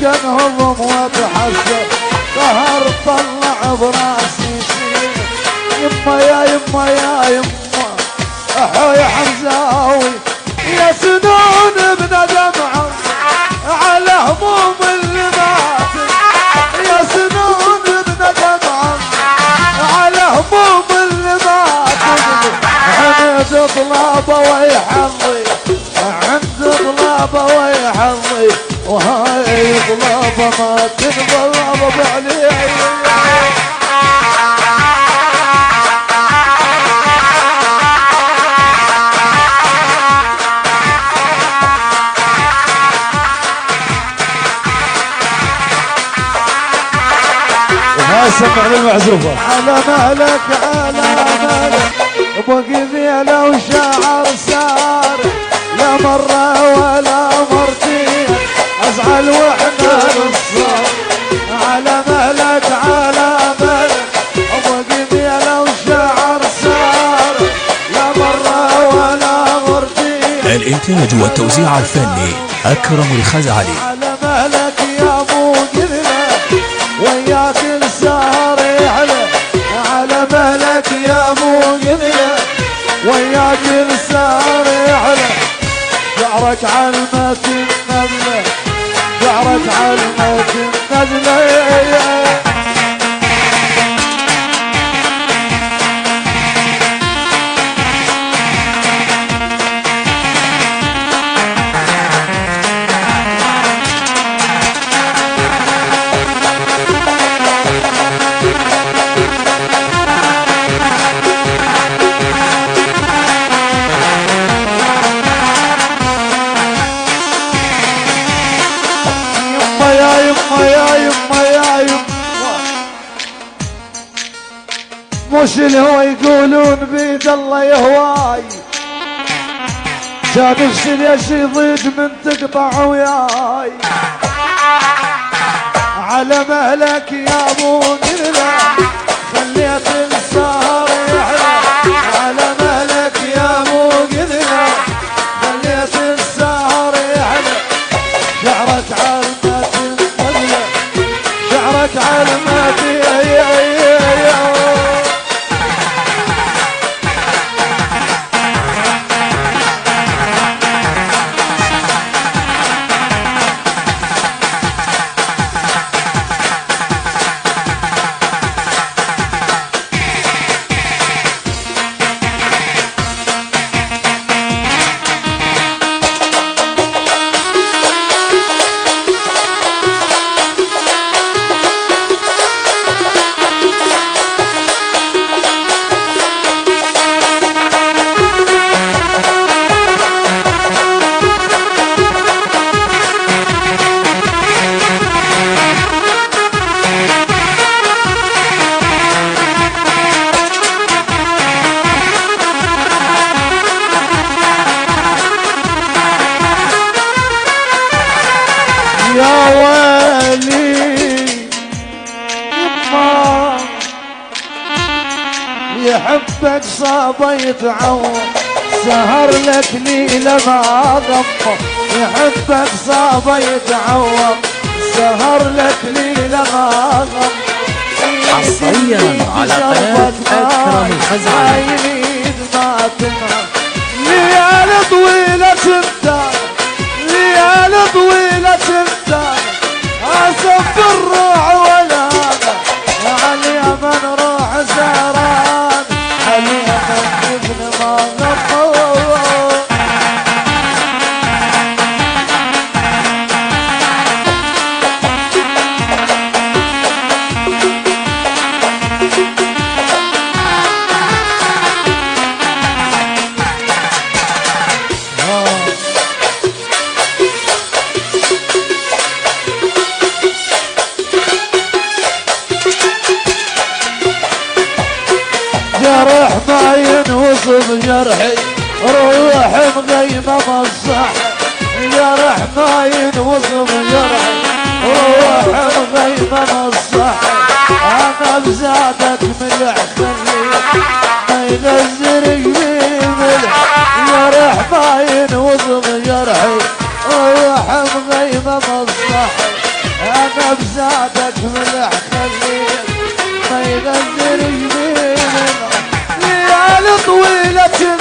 كان هضم وتحسر قهر طلع براسي سير. يما يا يما يا يما احوي حمزاوي يا سنون ابن دمعه على هموم اللي مات. يا سنون ابن دمعه على هموم اللي مات. عند طلابه ويحظي عند طلابه ويحظي وهاي طلابه ما تنضرب بعلي. سمع للمعزوفة. على مهلك على مهلك ابو قبيله وشعر سار لا مره ولا مرتين ازعل واحنا نصار. على مهلك على مهلك ابو قبيله وشعر سار لا مره ولا مرتين. الانتاج والتوزيع الفني أكرم الخزعلي. على مهلك يا ابو قبيله وياك السهر يحلى. على مهلك يا ابو قبيله وياك السهر يحلى. شعرك علمة النزله شعرك علمة النزله. مش الهوى يقولون بيد الله يهواي. كان نفسي ليش يضيج من تقطع وياي. على مهلك يا ابو قبيله خليت السهر يحلى. على مهلك يا ابو قبيله خليت السهر يحلى. شعرك علمة النبله شعرك علمة يحبك صابه يتعوض سهر لك ليله ما غمض. يحبك صابه يتعوض سهر لك ليله ما غمض. حصريا على قناة أكرم الخزعلي. ليالي طويله تمتان ليالي طويله تمتان اسف الروح ولا علي من روح زهران علي من ابن ما غمض. جرح ما ينوصف جرحي روح مغيمة مصح. جرح ما ينوصف جرحي روح مغيمة مصح. انا بزادك ملح خليك ما ينزلك بملح. جرح ما ينوصف جرحي روح مغيمة مصح. انا بزادك ملح خليك ما يغزر جبيننا ليالي طويلة